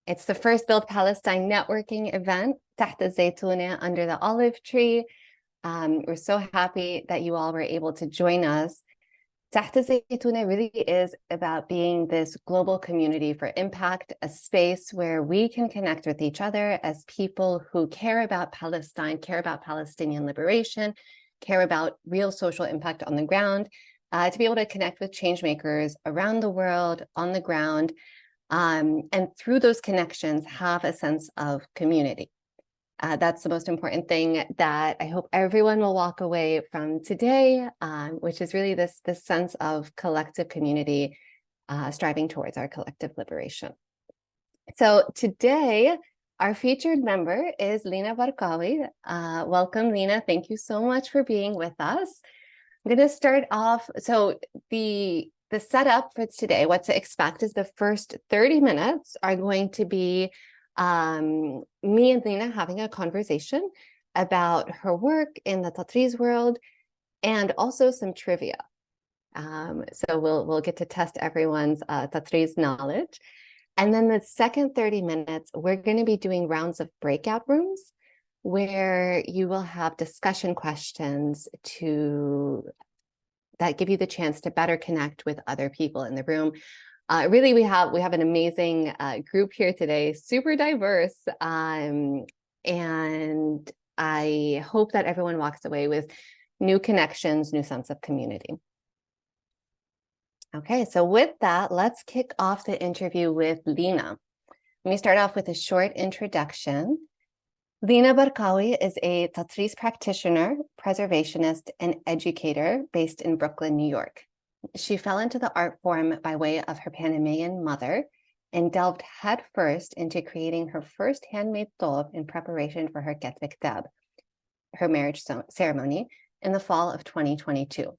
It's the first Build Palestine networking event, تحت الزيتونة, under the olive tree. We're so happy that you all were able to join us. تحت الزيتونة really is about being this global community for impact, a space where we can connect with each other as people who care about Palestine, care about Palestinian liberation, care about real social impact on the ground, to be able to connect with change makers around the world, on the ground, and through those connections have a sense of community. That's the most important thing that I hope everyone will walk away from today, which is really this sense of collective community, striving towards our collective liberation. So today, our featured member is Lina Barkawi. Welcome, Lina. Thank you so much for being with us. I'm going to start off. So the setup for today, what to expect is the first 30 minutes are going to be me and Lina having a conversation about her work in the Tatriz world and also some trivia. So we'll get to test everyone's Tatriz knowledge. And then the second 30 minutes, we're going to be doing rounds of breakout rooms where you will have discussion questions that give you the chance to better connect with other people in the room. Really, we have an amazing group here today, super diverse, and I hope that everyone walks away with new connections, new sense of community. Okay, so with that, let's kick off the interview with Lina. Let me start off with a short introduction. Lina Barkawi is a Tatriz practitioner, preservationist, and educator based in Brooklyn, New York. She fell into the art form by way of her Panamanian mother and delved headfirst into creating her first handmade thob in preparation for her Ket Miktab, her marriage ceremony, in the fall of 2022.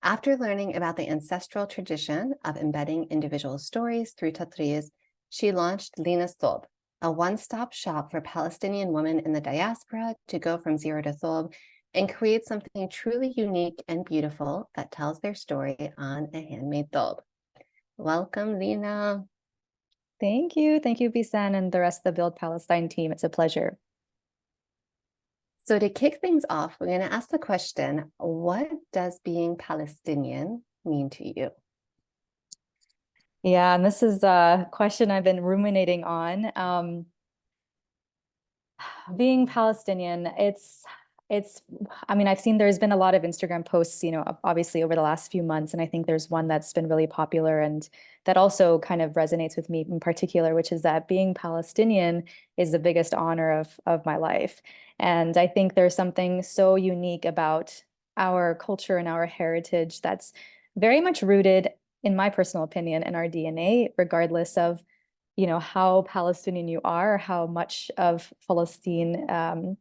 After learning about the ancestral tradition of embedding individual stories through Tatriz, she launched Lina's Thob, a one-stop shop for Palestinian women in the diaspora to go from zero to thob and create something truly unique and beautiful that tells their story on a handmade thob. Welcome, Lina. Thank you. Thank you, Bisan, and the rest of the Build Palestine team. It's a pleasure. So to kick things off, we're going to ask the question, what does being Palestinian mean to you? Yeah, and this is a question I've been ruminating on. Being Palestinian, I mean, I've seen there's been a lot of Instagram posts, obviously over the last few months, and I think there's one that's been really popular and that also kind of resonates with me in particular, which is that being Palestinian is the biggest honor of my life. And I think there's something so unique about our culture and our heritage that's very much rooted, in my personal opinion, in our DNA, regardless of how Palestinian you are, how much of Palestine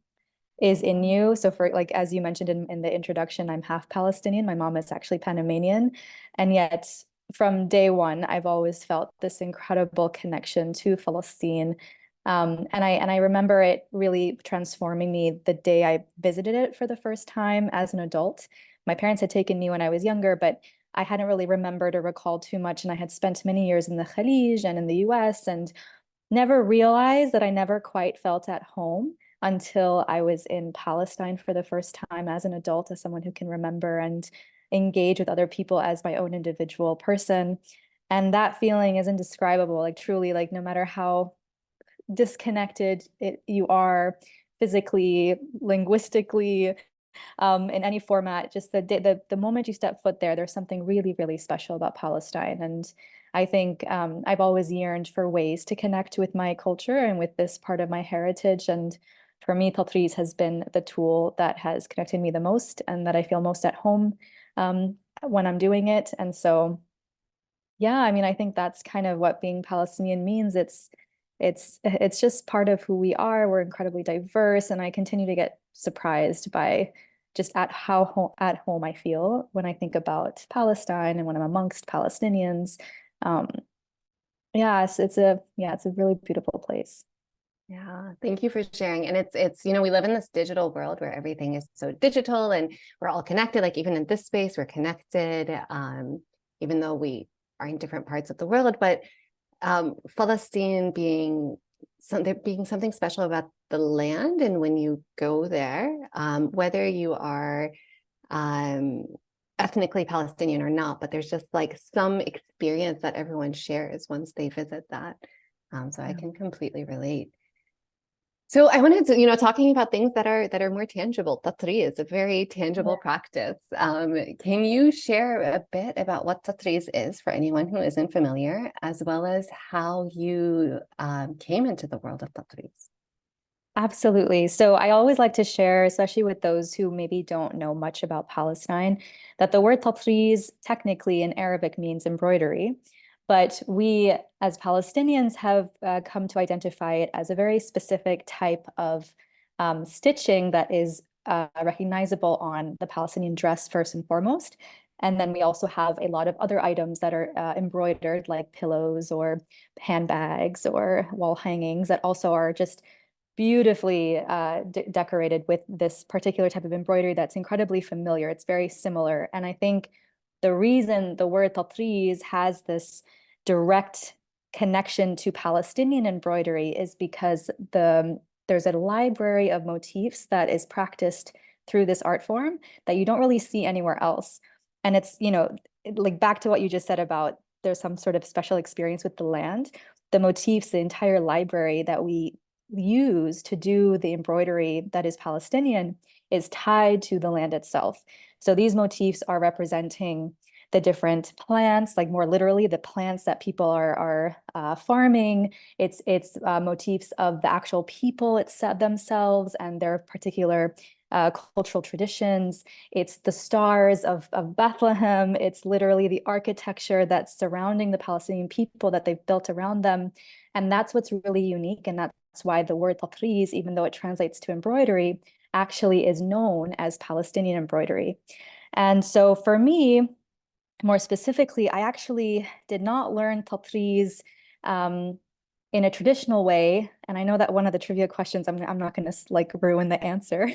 is in you. So for as you mentioned in the introduction, I'm half Palestinian. My mom is actually Panamanian. And yet from day one, I've always felt this incredible connection to Palestine. And I remember it really transforming me the day I visited it for the first time as an adult. My parents had taken me when I was younger, but I hadn't really remembered or recalled too much. And I had spent many years in the Khalij and in the US and never realized that I never quite felt at home until I was in Palestine for the first time as an adult, as someone who can remember and engage with other people as my own individual person. And that feeling is indescribable, truly, no matter how disconnected you are physically, linguistically, in any format, just the moment you step foot there, there's something really, really special about Palestine. And I think I've always yearned for ways to connect with my culture and with this part of my heritage. And for me, Tatriz has been the tool that has connected me the most and that I feel most at home when I'm doing it. And so, yeah, I mean, I think that's kind of what being Palestinian means. It's just part of who we are. We're incredibly diverse, and I continue to get surprised by just at how at home I feel when I think about Palestine and when I'm amongst Palestinians. Yeah, it's a really beautiful place. Yeah, thank you for sharing. And it's we live in this digital world where everything is so digital and we're all connected. Like even in this space, we're connected, even though we are in different parts of the world. But Palestine being something special about the land, and when you go there, whether you are um, ethnically Palestinian or not, but there's just like some experience that everyone shares once they visit that. So I can completely relate. So I wanted to, talking about things that are more tangible. Tatri is a very tangible practice. Can you share a bit about what tatris is for anyone who isn't familiar, as well as how you came into the world of tatris? Absolutely. So I always like to share, especially with those who maybe don't know much about Palestine, that the word tatriz technically in Arabic means embroidery. But we, as Palestinians, have come to identify it as a very specific type of stitching that is recognizable on the Palestinian dress first and foremost. And then we also have a lot of other items that are embroidered, like pillows or handbags or wall hangings that also are just beautifully decorated with this particular type of embroidery that's incredibly familiar. It's very similar. And I think the reason the word tatriz has this direct connection to Palestinian embroidery is because there's a library of motifs that is practiced through this art form that you don't really see anywhere else. And it's, like back to what you just said about there's some sort of special experience with the land. The motifs, the entire library that we use to do the embroidery that is Palestinian is tied to the land itself. So these motifs are representing the different plants, like more literally the plants that people are farming. It's motifs of the actual people themselves and their particular cultural traditions. It's the stars of Bethlehem. It's literally the architecture that's surrounding the Palestinian people that they've built around them. And that's what's really unique. And that's why the word tatriz, even though it translates to embroidery, actually is known as Palestinian embroidery. And so for me, more specifically, I actually did not learn tatriz in a traditional way. And I know that one of the trivia questions, I'm not going to like ruin the answer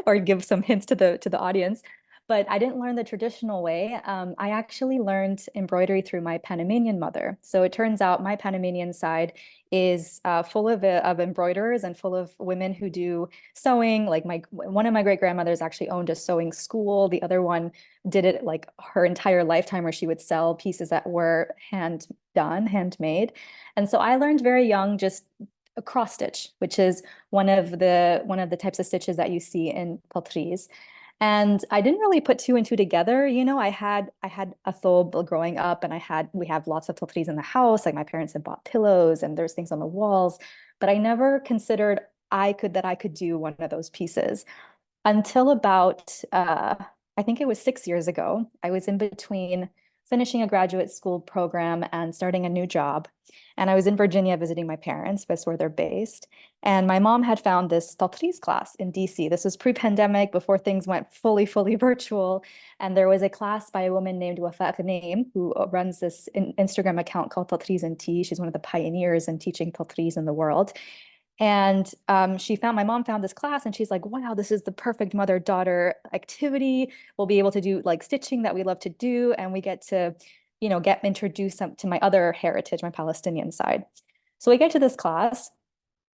or give some hints to the audience, but I didn't learn the traditional way. I actually learned embroidery through my Panamanian mother. So it turns out my Panamanian side is full of embroiderers and full of women who do sewing. Like one of my great grandmothers actually owned a sewing school. The other one did it like her entire lifetime, where she would sell pieces that were handmade. And so I learned very young just a cross stitch, which is one of the types of stitches that you see in potriz. And I didn't really put two and two together. I had a thobe growing up, and we have lots of potriz in the house. Like my parents had bought pillows and there's things on the walls, but I never considered I could do one of those pieces until about I think it was 6 years ago. I was in between finishing a graduate school program and starting a new job. And I was in Virginia visiting my parents. That's where they're based. And my mom had found this tatriz class in DC. This was pre-pandemic, before things went fully virtual. And there was a class by a woman named Wafa Ghanem, who runs this Instagram account called Tatriz and Tea. She's one of the pioneers in teaching tatriz in the world. And my mom found this class, and she's like, wow, this is the perfect mother-daughter activity. We'll be able to do like stitching that we love to do, and we get to, get introduced to my other heritage, my Palestinian side. So we get to this class,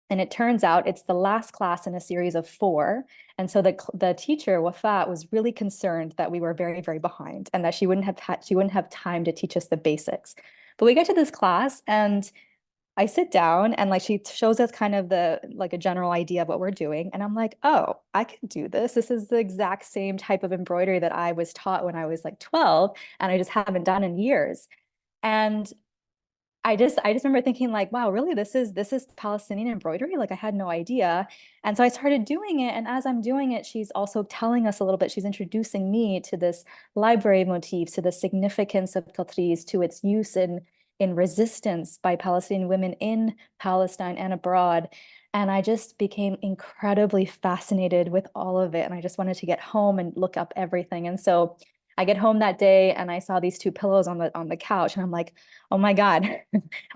and it turns out it's the last class in a series of 4. And so the teacher, Wafa, was really concerned that we were very, very behind and that she wouldn't have time to teach us the basics. But we get to this class, and I sit down, and like she shows us kind of like a general idea of what we're doing. And I'm like, oh, I can do this. This is the exact same type of embroidery that I was taught when I was like 12, and I just haven't done in years. And I just remember thinking like, wow, really, this is Palestinian embroidery? Like I had no idea. And so I started doing it. And as I'm doing it, she's also telling us a little bit, she's introducing me to this library of motifs, to the significance of tatriz, to its use in resistance by Palestinian women in Palestine and abroad. And I just became incredibly fascinated with all of it. And I just wanted to get home and look up everything. And so I get home that day, and I saw these 2 pillows on the couch, and I'm like, oh my God,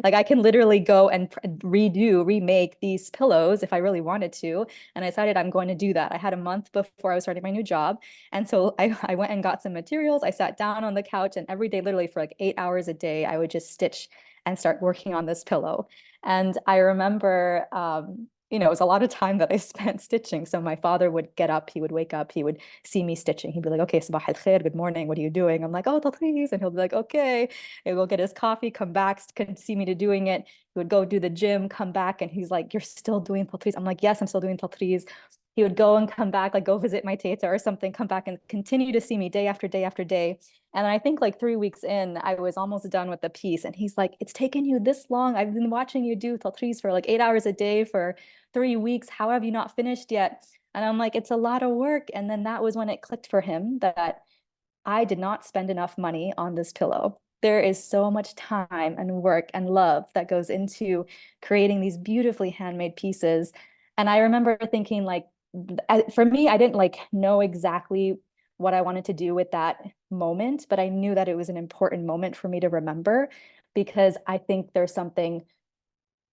like I can literally go and remake these pillows if I really wanted to. And I decided I'm going to do that. I had a month before I was starting my new job. And so I went and got some materials. I sat down on the couch, and every day, literally for like 8 hours a day, I would just stitch and start working on this pillow. And I remember, it was a lot of time that I spent stitching. So my father would get up, he would wake up, he would see me stitching. He'd be like, okay, sabah al khair, good morning, what are you doing? I'm like, oh, tatreez. And he'll be like, okay. He'll go get his coffee, come back, can see me to doing it. He would go do the gym, come back, and he's like, you're still doing tatreez? I'm like, yes, I'm still doing tatreez. He would go and come back, like go visit my teta or something, come back and continue to see me day after day after day. And I think like 3 weeks in, I was almost done with the piece. And he's like, it's taken you this long. I've been watching you do tatreez for like 8 hours a day for 3 weeks. How have you not finished yet? And I'm like, it's a lot of work. And then that was when it clicked for him that I did not spend enough money on this pillow. There is so much time and work and love that goes into creating these beautifully handmade pieces. And I remember thinking like, for me, I didn't like know exactly what I wanted to do with that moment, but I knew that it was an important moment for me to remember because I think there's something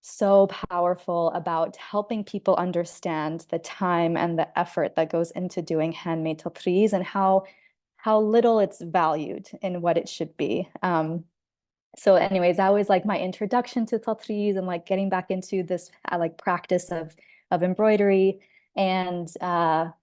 so powerful about helping people understand the time and the effort that goes into doing handmade tatreez and how little it's valued in what it should be. So anyways, that was like my introduction to tatreez and like getting back into this like practice of embroidery. And I'm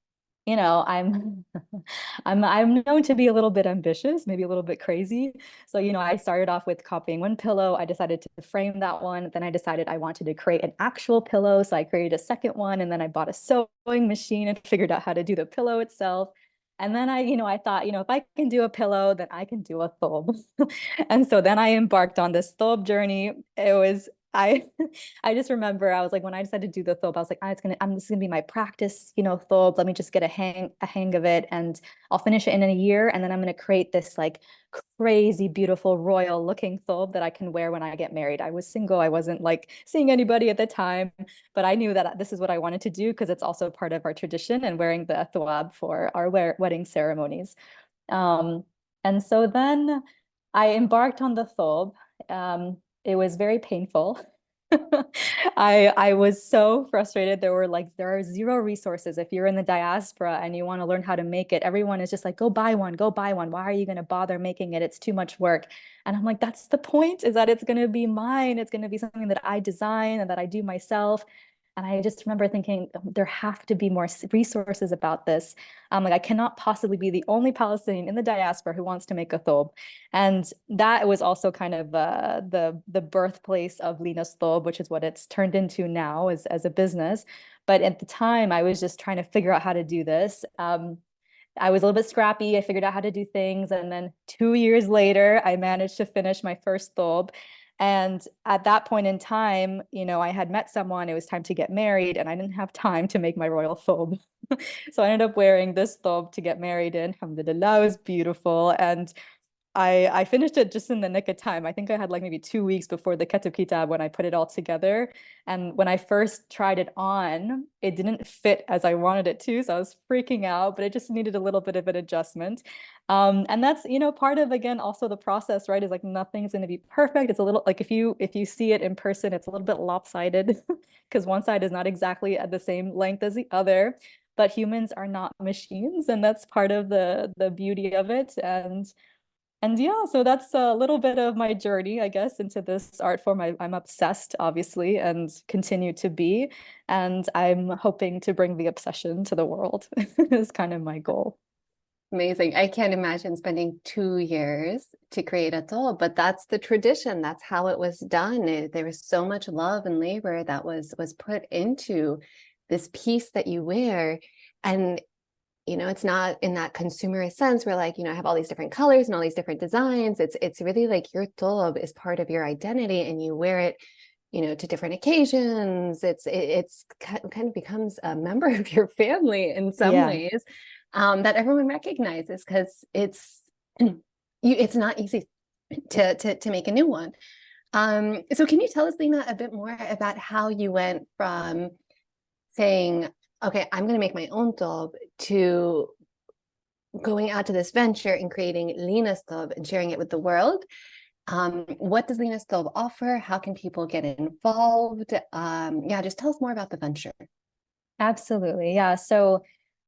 I'm known to be a little bit ambitious, maybe a little bit crazy. So, I started off with copying one pillow. I decided to frame that one. Then I decided I wanted to create an actual pillow. So I created a second one. And then I bought a sewing machine and figured out how to do the pillow itself. And then I thought, if I can do a pillow, then I can do a thobe. And so then I embarked on this thobe journey. It was I I just remember I was like, when I decided to do the thobe, I was like, this is gonna be my practice, thobe. Let me just get a hang of it, and I'll finish it in a year, and then I'm gonna create this like crazy, beautiful, royal looking thobe that I can wear when I get married. I was single, I wasn't like seeing anybody at the time, but I knew that this is what I wanted to do because it's also part of our tradition and wearing the thawab for our wedding ceremonies. Um, and so then I embarked on the thobe. It was very painful. I was so frustrated. There are zero resources. If you're in the diaspora and you want to learn how to make it, everyone is just like, go buy one, go buy one. Why are you going to bother making it? It's too much work. And I'm like, that's the point, is that it's going to be mine. It's going to be something that I design and that I do myself. And I just remember thinking there have to be more resources about this. Like I cannot possibly be the only Palestinian in the diaspora who wants to make a thobe. And that was also kind of the birthplace of Lina's thobe, which is what it's turned into now as a business. But at the time, I was just trying to figure out how to do this. I was a little bit scrappy. I figured out how to do things. And then 2 years later, I managed to finish my first thobe. And at that point in time, I had met someone, it was time to get married, and I didn't have time to make my royal thobe. So I ended up wearing this thobe to get married in. Alhamdulillah, it was beautiful. And I finished it just in the nick of time. I think I had like maybe 2 weeks before the Ketub Kitab when I put it all together. And when I first tried it on, it didn't fit as I wanted it to. So I was freaking out, but it just needed a little bit of an adjustment. And that's, part of, again, also the process, right? Is like nothing's going to be perfect. It's a little like if you see it in person, it's a little bit lopsided because one side is not exactly at the same length as the other. But humans are not machines, and that's part of the beauty of it. And yeah, so that's a little bit of my journey, I guess, into this art form. I'm obsessed, obviously, and continue to be. And I'm hoping to bring the obsession to the world is kind of my goal. Amazing. I can't imagine spending 2 years to create a doll, but that's the tradition. That's how it was done. There was so much love and labor that was put into this piece that you wear. And it's not in that consumerist sense where like, I have all these different colors and all these different designs. It's really like your thobe is part of your identity and you wear it, to different occasions. It's kind of becomes a member of your family in some Yeah. ways, that everyone recognizes because it's not easy to make a new one. So can you tell us, Lina, a bit more about how you went from saying, okay, I'm going to make my own thobe, to going out to this venture and creating Lina's thobe and sharing it with the world? What does Lina's thobe offer? How can people get involved? Yeah, just tell us more about the venture. Absolutely. Yeah. So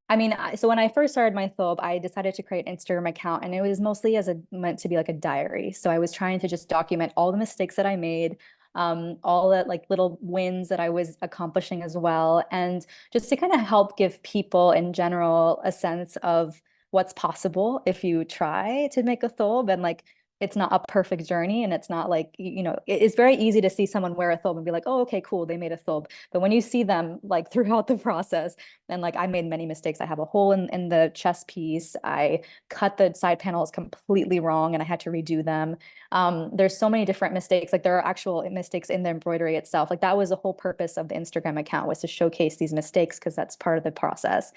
I mean, so when I first started my thobe, I decided to create an Instagram account, and it was mostly as a meant to be like a diary. So I was trying to just document all the mistakes that I made, all the like little wins that I was accomplishing as well, and just to kind of help give people in general a sense of what's possible if you try to make a thobe, and like it's not a perfect journey, and it's not like, you know, it's very easy to see someone wear a thobe and be like, oh, okay, cool, they made a thobe. But when you see them like throughout the process, and like I made many mistakes. I have a hole in the chest piece. I cut the side panels completely wrong and I had to redo them. There's so many different mistakes. Like there are actual mistakes in the embroidery itself. Like that was the whole purpose of the Instagram account, was to showcase these mistakes because that's part of the process.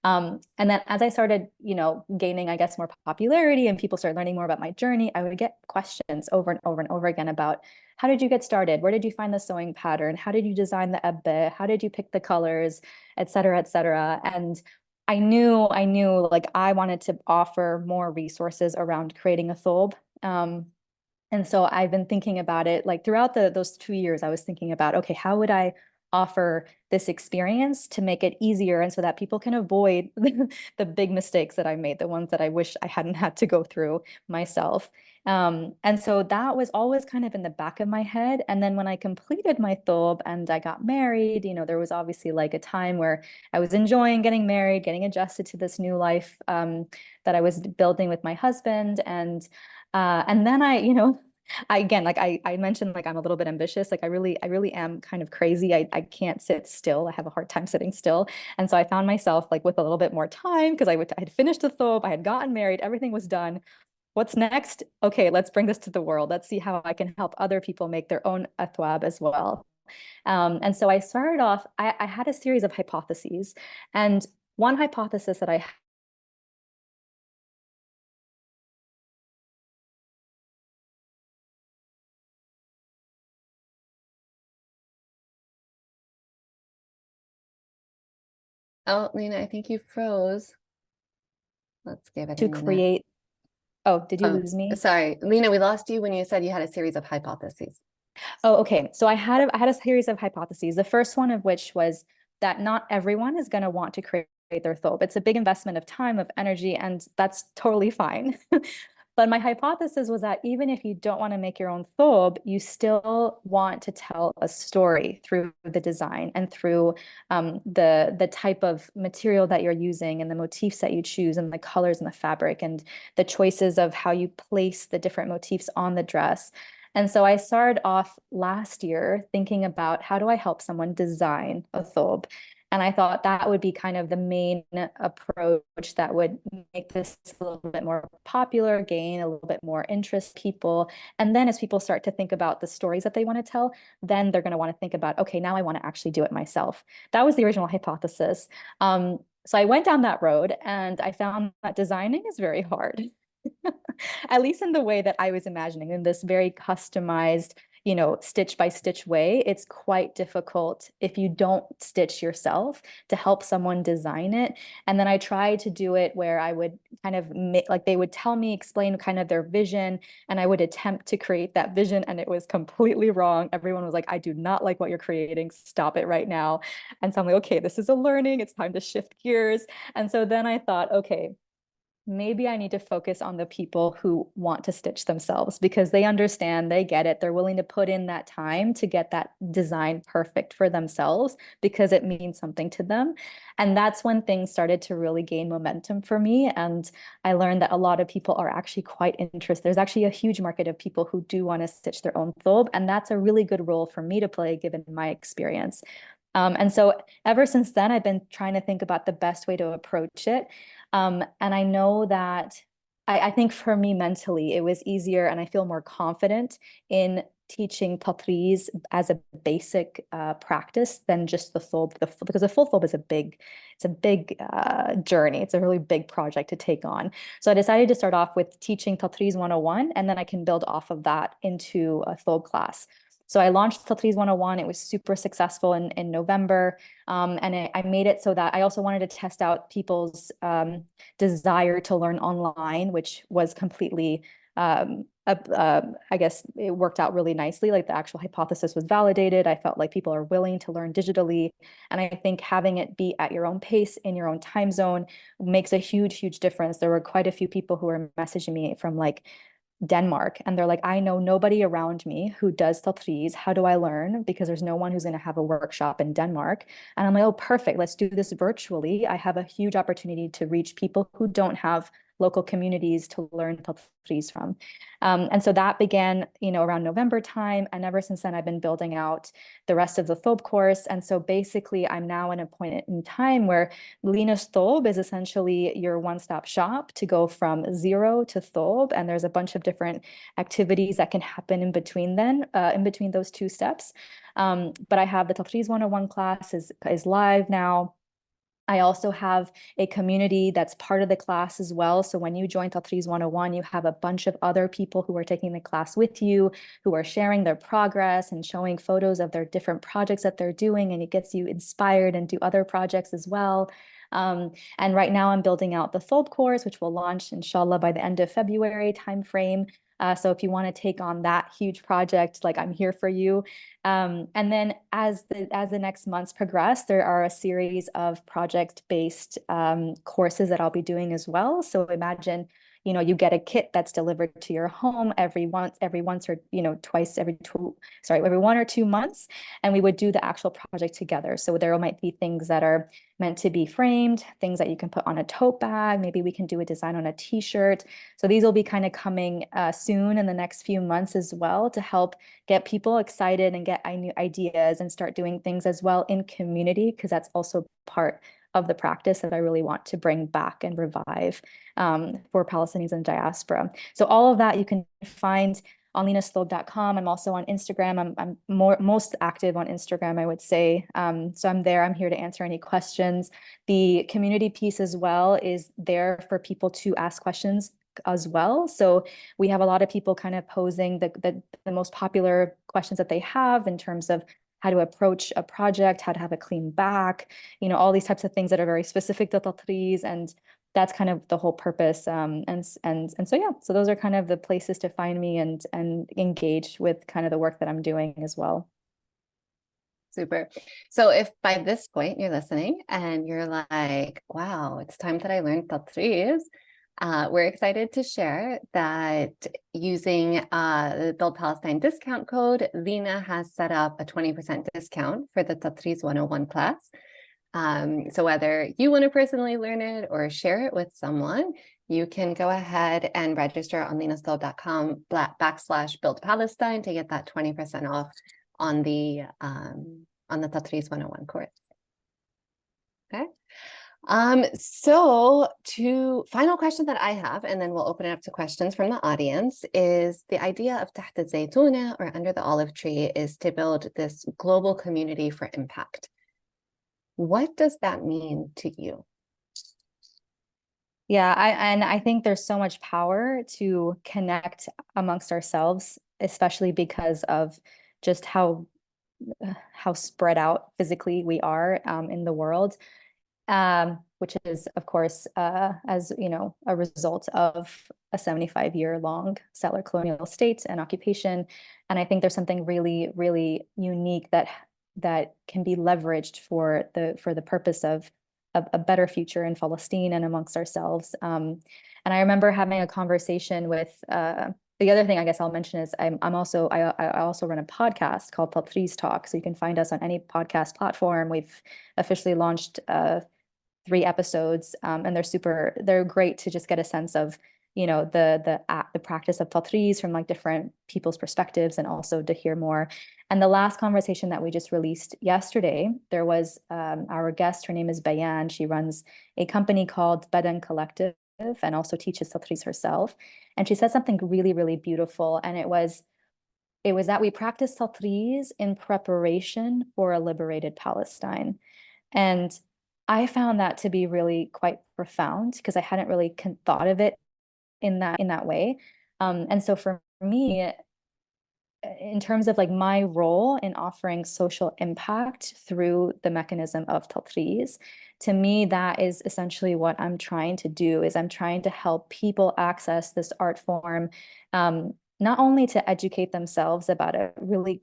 And then as I started, you know, gaining, I guess, more popularity and people started learning more about my journey, I would get questions over and over and over again about how did you get started? Where did you find the sewing pattern? How did you design the ebbe? How did you pick the colors, et cetera, et cetera? And I knew like I wanted to offer more resources around creating a thobe. And so I've been thinking about it like throughout those 2 years, I was thinking about, okay, how would I offer this experience to make it easier and so that people can avoid the big mistakes that I made, the ones that I wish I hadn't had to go through myself. And so that was always kind of in the back of my head. And then when I completed my thobe and I got married, you know, there was obviously like a time where I was enjoying getting married, getting adjusted to this new life that I was building with my husband. And then you know, I again, like I mentioned, like I'm a little bit ambitious. Like I really am kind of crazy. I can't sit still. I have a hard time sitting still. And so I found myself like with a little bit more time because I had finished the thobe, I had gotten married, everything was done. What's next? Okay, let's bring this to the world. Let's see how I can help other people make their own athwab as well. And so I started off, I had a series of hypotheses. And one hypothesis that I Oh, Lena, I think you froze. Let's give it a to minute. create, oh, did you Oh, lose me? sorry. Lena, we lost you when you said you had a series of hypotheses. Oh, okay. So I had a series of hypotheses. The first one of which was that not everyone is going to want to create their thobe. It's a big investment of time, of energy, and that's totally fine. But my hypothesis was that even if you don't want to make your own thobe, you still want to tell a story through the design and through the type of material that you're using and the motifs that you choose and the colors and the fabric and the choices of how you place the different motifs on the dress. And so I started off last year thinking about how do I help someone design a thobe? And I thought that would be kind of the main approach that would make this a little bit more popular, gain a little bit more interest people. And then as people start to think about the stories that they want to tell, then they're going to want to think about, okay, now I want to actually do it myself. That was the original hypothesis. So I went down that road and I found that designing is very hard. At least in the way that I was imagining, in this very customized, you know, stitch by stitch way. It's quite difficult if you don't stitch yourself to help someone design it. And then I tried to do it where I would kind of make, like they would tell me, explain kind of their vision, and I would attempt to create that vision, and it was completely wrong. Everyone was like, I do not like what you're creating. Stop it right now. And so I'm like, okay, this is a learning. It's time to shift gears. And so then I thought, okay, maybe I need to focus on the people who want to stitch themselves because they understand, they get it. They're willing to put in that time to get that design perfect for themselves because it means something to them. And that's when things started to really gain momentum for me. And I learned that a lot of people are actually quite interested. There's actually a huge market of people who do want to stitch their own thobe. And that's a really good role for me to play given my experience. And so ever since then, I've been trying to think about the best way to approach it. And I know that I think for me mentally, it was easier and I feel more confident in teaching tatriz as a basic practice than just the thobe, because the full thobe is it's a big journey. It's a really big project to take on. So I decided to start off with teaching tatriz 101, and then I can build off of that into a thobe class. So I launched Tatriz 101. It was super successful in November. And I made it so that I also wanted to test out people's desire to learn online, which was completely I guess it worked out really nicely. Like the actual hypothesis was validated. I felt like people are willing to learn digitally. And I think having it be at your own pace in your own time zone makes a huge, huge difference. There were quite a few people who were messaging me from like Denmark, and they're like, I know nobody around me who does tatreez. How do I learn? Because there's no one who's going to have a workshop in Denmark. And I'm like, oh, perfect. Let's do this virtually. I have a huge opportunity to reach people who don't have local communities to learn tatreez from. And so that began, around November time. And ever since then, I've been building out the rest of the Thob course. And so basically, I'm now in a point in time where Lina's Thob is essentially your one-stop shop to go from zero to Thob. And there's a bunch of different activities that can happen in between in between those two steps. But I have the Tatreez 101 class is live now. I also have a community that's part of the class as well. So when you join Tatreez 101, you have a bunch of other people who are taking the class with you, who are sharing their progress and showing photos of their different projects that they're doing, and it gets you inspired and do other projects as well. And right now I'm building out the Thob course, which will launch, inshallah, by the end of February timeframe. So if you want to take on that huge project, like I'm here for you. And then as the next months progress, there are a series of project-based courses that I'll be doing as well. So imagine, you get a kit that's delivered to your home every once or twice every 1 or 2 months, and we would do the actual project together. So there might be things that are meant to be framed, things that you can put on a tote bag. Maybe we can do a design on a t-shirt. So these will be kind of coming soon in the next few months as well, to help get people excited and get new ideas and start doing things as well in community, because that's also part of the practice that I really want to bring back and revive for Palestinians in diaspora. So all of that you can find on linasthob.com. I'm also on Instagram. I'm most active on Instagram, I would say. So I'm there. I'm here to answer any questions. The community piece as well is there for people to ask questions as well. So we have a lot of people kind of posing the most popular questions that they have in terms of how to approach a project, how to have a clean back, all these types of things that are very specific to tatreez, and that's kind of the whole purpose. And so yeah, so those are kind of the places to find me and engage with kind of the work that I'm doing as well. Super. So if by this point you're listening and you're like, wow, it's time that I learned tatreez, we're excited to share that using the Build Palestine discount code, Lina has set up a 20% discount for the Tatreez 101 class. So whether you want to personally learn it or share it with someone, you can go ahead and register on linasthob.com/Build Palestine to get that 20% off on the Tatreez 101 course. Okay. So final question that I have, and then we'll open it up to questions from the audience, is the idea of Taht al-Zaytuna, or under the olive tree, is to build this global community for impact. What does that mean to you? Yeah, I think there's so much power to connect amongst ourselves, especially because of just how spread out physically we are in the world. Which is, of course, as you know, a result of a 75-year-long settler colonial state and occupation. And I think there's something really, really unique that can be leveraged for the purpose of a better future in Palestine and amongst ourselves. And I remember having a conversation with the other thing I guess I'll mention is I also run a podcast called Tatreez Talk. So you can find us on any podcast platform. We've officially launched 3 episodes, and they're great to just get a sense of, the practice of tatreez from like different people's perspectives, and also to hear more. And the last conversation that we just released yesterday, there was our guest, her name is Bayan. She runs a company called Badan Collective and also teaches tatreez herself. And she said something really, really beautiful. And it was that we practice tatreez in preparation for a liberated Palestine. And I found that to be really quite profound, because I hadn't really thought of it in that way. And so for me, in terms of like my role in offering social impact through the mechanism of tatreez, to me, that is essentially what I'm trying to do. Is I'm trying to help people access this art form not only to educate themselves about a really,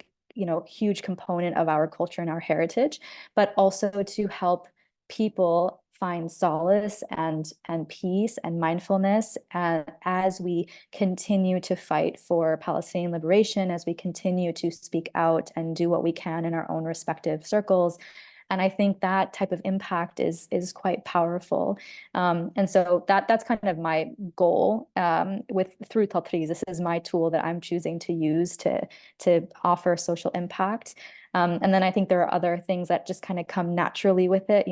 huge component of our culture and our heritage, but also to help people find solace and peace and mindfulness as we continue to fight for Palestinian liberation, as we continue to speak out and do what we can in our own respective circles. And I think that type of impact is quite powerful. And so that's kind of my goal through Tatriz. This is my tool that I'm choosing to use to offer social impact. And then I think there are other things that just kind of come naturally with it,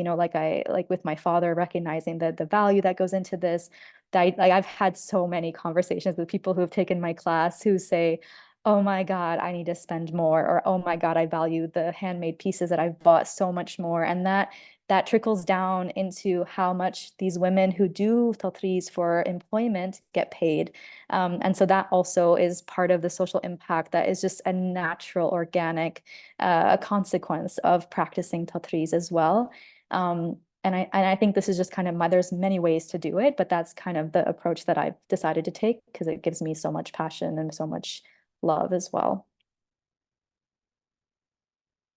like with my father, recognizing the value that goes into this. I've had so many conversations with people who have taken my class who say, oh my God, I need to spend more, or oh my God, I value the handmade pieces that I've bought so much more. And that trickles down into how much these women who do tatriz for employment get paid. And so that also is part of the social impact that is just a natural, organic consequence of practicing tatriz as well. And I think this is just kind of there's many ways to do it, but that's kind of the approach that I've decided to take because it gives me so much passion and so much love as well.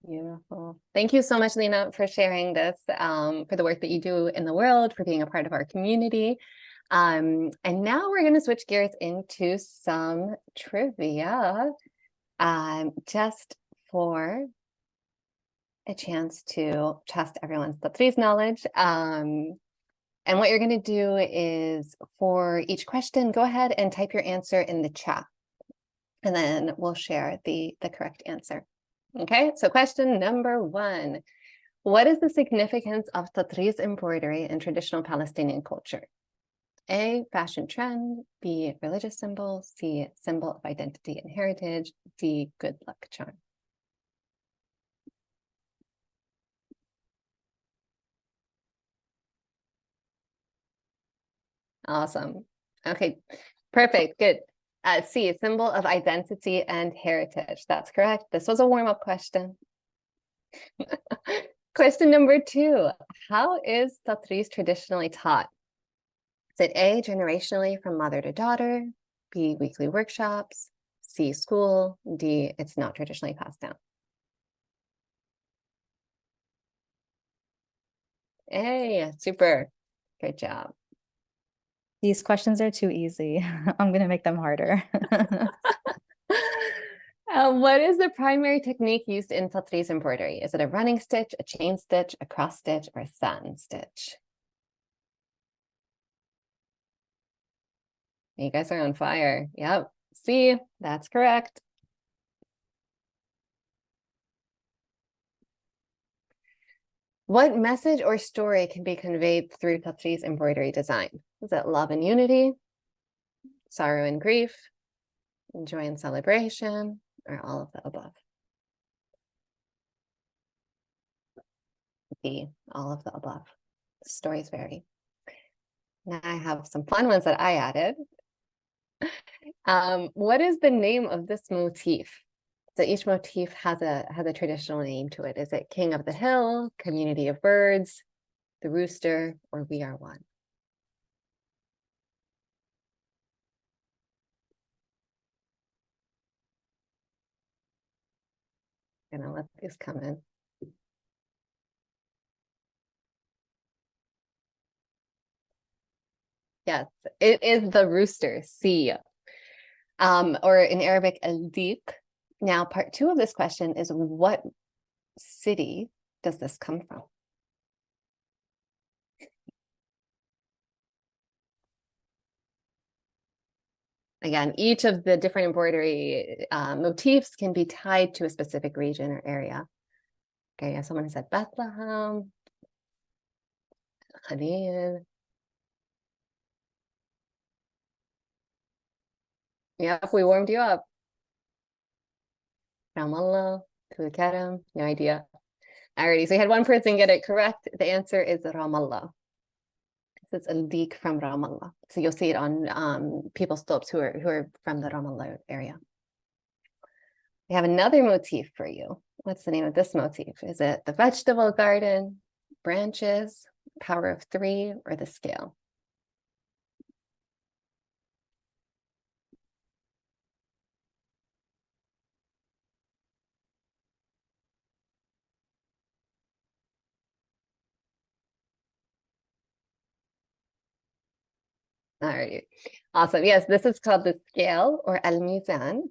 Beautiful. Thank you so much, Lina, for sharing this, for the work that you do in the world, for being a part of our community. And now we're going to switch gears into some trivia, just for a chance to test everyone's tatriz knowledge. And what you're going to do is, for each question, go ahead and type your answer in the chat, and then we'll share the correct answer. Okay, so question number 1. What is the significance of tatriz embroidery in traditional Palestinian culture? A, fashion trend. B, religious symbol. C, symbol of identity and heritage. D, good luck charm. Awesome. Okay, perfect, good. C, symbol of identity and heritage. That's correct. This was a warm-up question. Question number 2. How is tatriz traditionally taught? Is it A, generationally from mother to daughter? B, weekly workshops? C, school? D, it's not traditionally passed down. Hey, super. Good job. These questions are too easy. I'm going to make them harder. What is the primary technique used in tatriz embroidery? Is it a running stitch, a chain stitch, a cross stitch, or a satin stitch? You guys are on fire. Yep. C, that's correct. What message or story can be conveyed through tatriz embroidery design? Is it love and unity, sorrow and grief, joy and celebration, or all of the above? B, all of the above. The stories vary. Now I have some fun ones that I added. What is the name of this motif? So each motif has a traditional name to it. Is it King of the Hill, Community of Birds, the Rooster, or We Are One? Gonna let these come in. Yes, it is the rooster, C. Or in Arabic, al-dik. Now, part 2 of this question is, what city does this come from? Again, each of the different embroidery motifs can be tied to a specific region or area. Okay, someone said Bethlehem, Khalil. Yep, we warmed you up. Ramallah, Tulkarem, no idea. Alrighty, so you had one person get it correct. The answer is Ramallah. This is al-dik from Ramallah. So you'll see it on people's slopes who are from the Ramallah area. We have another motif for you. What's the name of this motif? Is it the vegetable garden, branches, power of 3, or the scale? All right. Awesome. Yes, this is called the scale or al-mizan.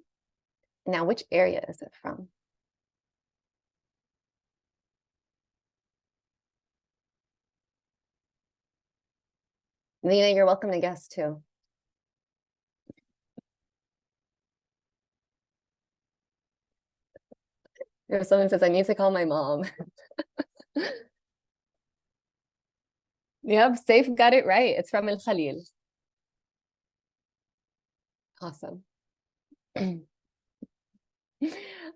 Now, which area is it from? Lina, you're welcome to guess too. If someone says, I need to call my mom. Yep, Safe got it right. It's from Al Khalil. Awesome.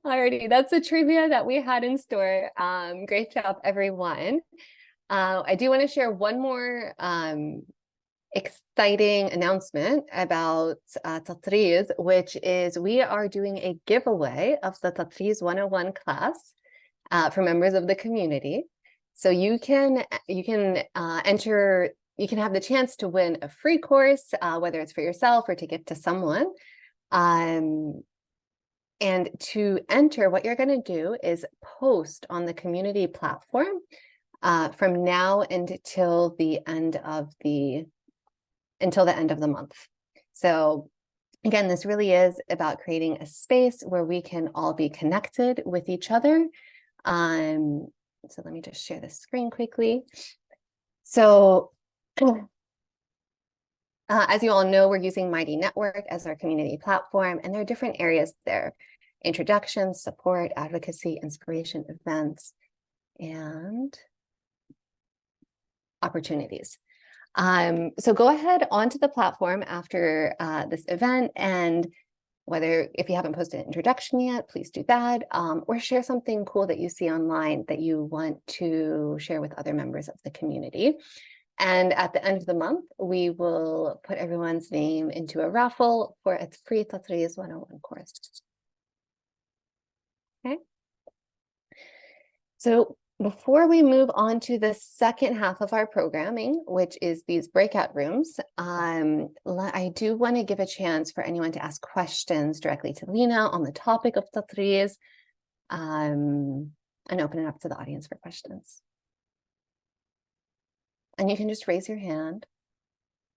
Alrighty, that's the trivia that we had in store. Great job, everyone. I do want to share one more exciting announcement about Tatriz, which is we are doing a giveaway of the Tatriz 101 class for members of the community. So you can enter, you can have the chance to win a free course, whether it's for yourself or to give to someone. And to enter, what you're going to do is post on the community platform from now until the end of the month. So again, this really is about creating a space where we can all be connected with each other. So let me just share the screen quickly. So as you all know, we're using Mighty Network as our community platform, and there are different areas there: introduction, support, advocacy, inspiration, events, and opportunities. So go ahead onto the platform after this event, and if you haven't posted an introduction yet, please do that, or share something cool that you see online that you want to share with other members of the community. And at the end of the month, we will put everyone's name into a raffle for a free Tatriz 101 course. Okay. So before we move on to the second half of our programming, which is these breakout rooms, I do want to give a chance for anyone to ask questions directly to Lina on the topic of Tatriz, and open it up to the audience for questions. And you can just raise your hand.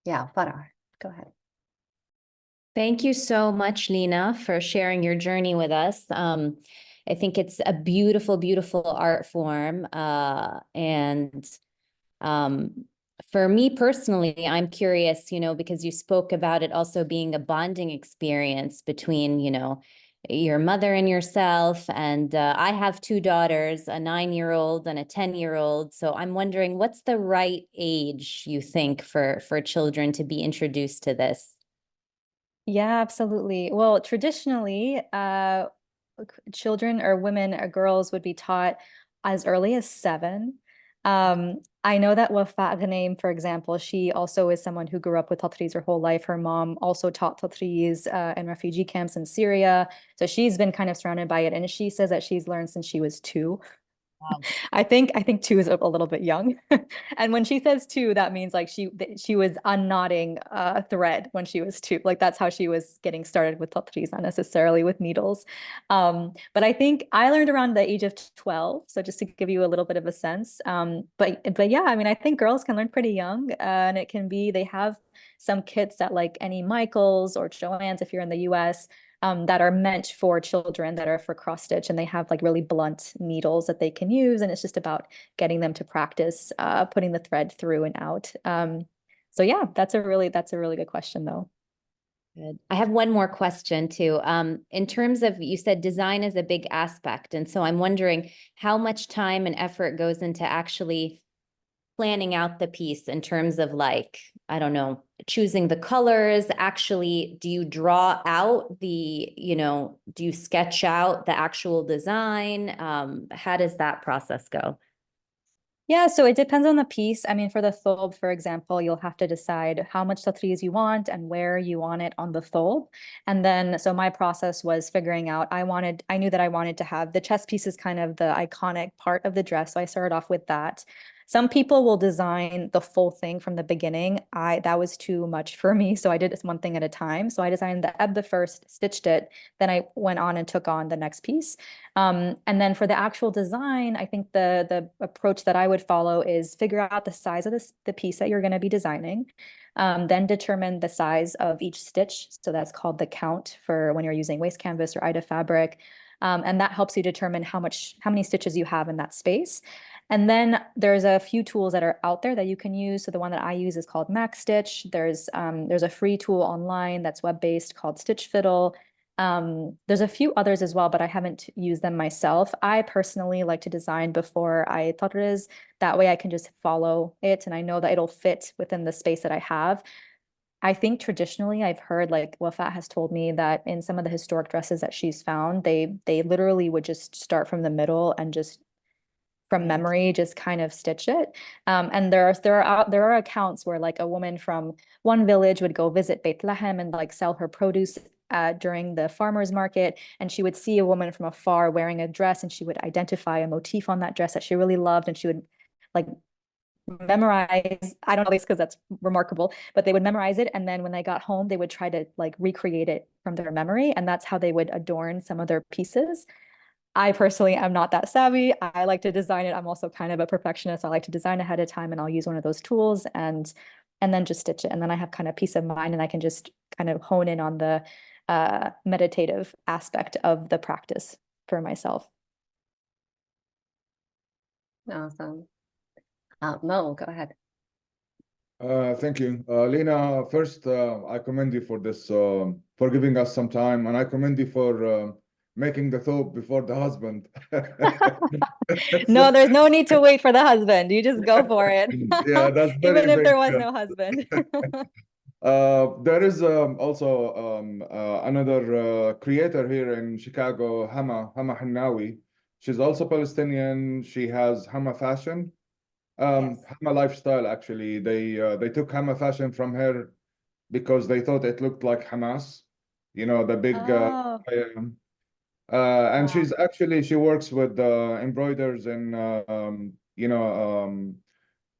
Yeah, Farah, go ahead. Thank you so much, Lina, for sharing your journey with us. I think it's a beautiful, beautiful art form. And for me personally, I'm curious, because you spoke about it also being a bonding experience between, your mother and yourself. And I have two daughters, a 9-year-old and a 10-year-old. So I'm wondering, what's the right age, you think, for children to be introduced to this? Yeah, absolutely. Well, traditionally, children or women or girls would be taught as early as 7. I know that Wafa Ghanem, for example, she also is someone who grew up with Tatriz her whole life. Her mom also taught Tatriz in refugee camps in Syria. So she's been kind of surrounded by it. And she says that she's learned since she was 2. Wow. I think 2 is a little bit young. And when she says 2, that means like she was unknotting a thread when she was 2. Like that's how she was getting started with Tatriz, not necessarily with needles. But I think I learned around the age of 12. So just to give you a little bit of a sense. But yeah, I mean, I think girls can learn pretty young, and they have some kits at like Annie Michaels or Joann's if you're in the US, that are meant for children, that are for cross stitch, and they have like really blunt needles that they can use, and it's just about getting them to practice putting the thread through and out. So yeah, that's a really good question though. Good. I have one more question too. In terms of, you said design is a big aspect, and so I'm wondering how much time and effort goes into actually planning out the piece in terms of like, I don't know, choosing the colors. Actually, do you draw out do you sketch out the actual design? How does that process go? Yeah, so it depends on the piece. I mean, for the thobe, for example, you'll have to decide how much tatriz you want and where you want it on the thobe. And then, so my process was figuring out, I knew that I wanted to have the chest piece is kind of the iconic part of the dress. So I started off with that. Some people will design the full thing from the beginning. That was too much for me, so I did this one thing at a time. So I designed the ebb the first, stitched it, then I went on and took on the next piece. And then for the actual design, I think the approach that I would follow is figure out the size of the piece that you're going to be designing. Then determine the size of each stitch. So that's called the count for when you're using waste canvas or Ida fabric. And that helps you determine how many stitches you have in that space. And then there's a few tools that are out there that you can use. So the one that I use is called Max Stitch. There's a free tool online that's web-based called Stitch Fiddle. There's a few others as well, but I haven't used them myself. I personally like to design before I thought it is. That way I can just follow it and I know that it'll fit within the space that I have. I think traditionally I've heard, like Wafat has told me, that in some of the historic dresses that she's found, they literally would just start from the middle and just from memory just kind of stitch it. And there are accounts where like a woman from one village would go visit Beit Lahem and like sell her produce during the farmer's market, and she would see a woman from afar wearing a dress and she would identify a motif on that dress that she really loved, and she would like memorize, I don't know this because that's remarkable, but they would memorize it, and then when they got home they would try to like recreate it from their memory, and that's how they would adorn some of their pieces. I personally am not that savvy. I like to design it. I'm also kind of a perfectionist. I like to design ahead of time, and I'll use one of those tools and then just stitch it. And then I have kind of peace of mind, and I can just kind of hone in on the meditative aspect of the practice for myself. Awesome. Mo, go ahead. Thank you. Lina, first, I commend you for this, for giving us some time, and I commend you for making the thobe before the husband. No, there's no need to wait for the husband. You just go for it. Yeah, that's very Even if there big. was no husband. There is also another creator here in Chicago, Hama Hannawi. She's also Palestinian. She has Hama Fashion. Yes. Hama Lifestyle, actually. They took Hama Fashion from her because they thought it looked like Hamas, you know, the big Oh, and wow. she works with embroiders in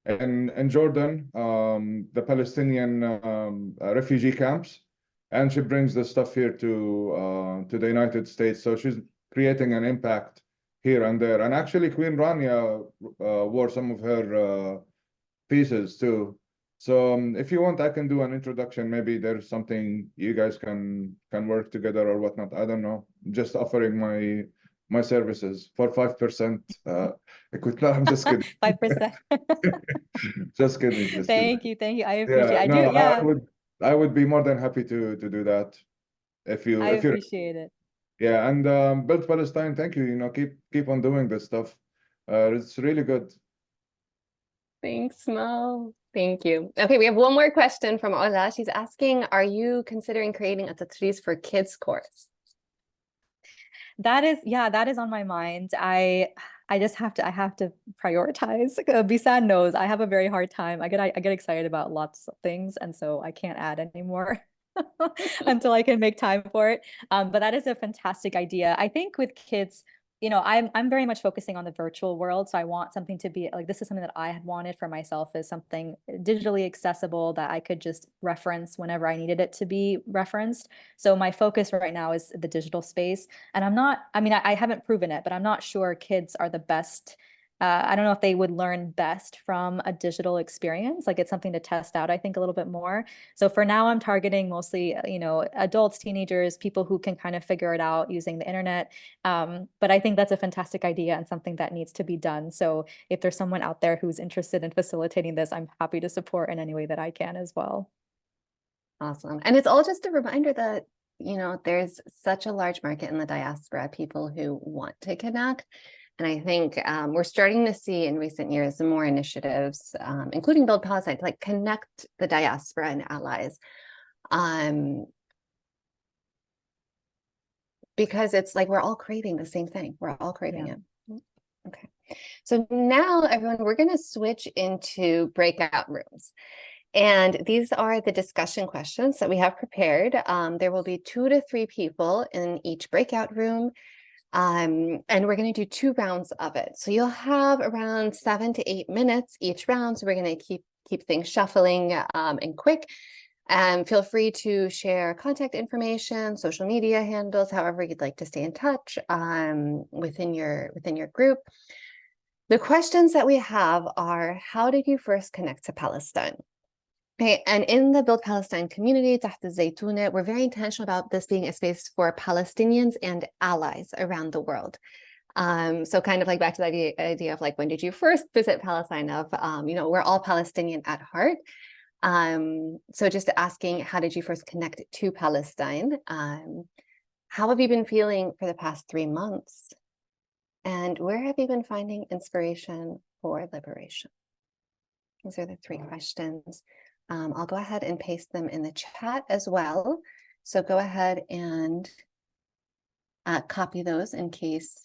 in Jordan, the Palestinian refugee camps, and she brings the stuff here to the United States. So she's creating an impact here and there. And actually, Queen Rania wore some of her pieces too. So if you want, I can do an introduction. Maybe there's something you guys can work together or whatnot. I don't know. Just offering my services for 5%. No, I'm just kidding. 5%. Just kidding. Just Thank kidding. you. Thank you. I appreciate Yeah, I do. no, Yeah, I would be more than happy to do that I if you're appreciate it. yeah. And Build Palestine, thank you. You know, keep on doing this stuff. It's really good. Thanks, Mo. Thank you. Okay, we have one more question from Ola. She's asking, are you considering creating a tatriz for kids course? That is on my mind. I I have to prioritize. Bisan knows I have a very hard time. I get excited about lots of things, and so I can't add anymore until I can make time for it. But that is a fantastic idea. I think with kids, I'm very much focusing on the virtual world. So I want something to be like, this is something that I had wanted for myself, is something digitally accessible that I could just reference whenever I needed it to be referenced. So my focus right now is the digital space. And I haven't proven it, but I'm not sure kids are the best. I don't know if they would learn best from a digital experience. Like, it's something to test out, I think, a little bit more. So for now, I'm targeting mostly, adults, teenagers, people who can kind of figure it out using the internet. But I think that's a fantastic idea and something that needs to be done. So if there's someone out there who's interested in facilitating this, I'm happy to support in any way that I can as well. Awesome. And it's all just a reminder that, there's such a large market in the diaspora, people who want to connect. And I think we're starting to see in recent years more initiatives, including Build Palestine, to like connect the diaspora and allies. Because it's like we're all craving the same thing. We're all craving it. Okay. So now, everyone, we're going to switch into breakout rooms. And these are the discussion questions that we have prepared. There will be 2 to 3 people in each breakout room. And we're going to do 2 rounds of it. So you'll have around 7 to 8 minutes each round. So we're going to keep things shuffling and quick. And feel free to share contact information, social media handles, however you'd like to stay in touch within your group. The questions that we have are, how did you first connect to Palestine? Okay, and in the Build Palestine community, تحت الزيتونة, we're very intentional about this being a space for Palestinians and allies around the world. So kind of like back to the idea of like, when did you first visit Palestine? Of, we're all Palestinian at heart. So just asking, how did you first connect to Palestine? How have you been feeling for the past 3 months? And where have you been finding inspiration for liberation? These are the 3 questions. I'll go ahead and paste them in the chat as well. So go ahead and copy those in case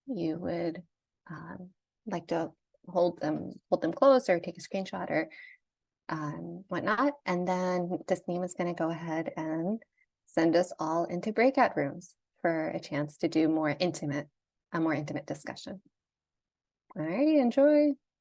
you would like to hold them close or take a screenshot or whatnot. And then Tasneem is going to go ahead and send us all into breakout rooms for a chance to do a more intimate discussion. All righty, enjoy.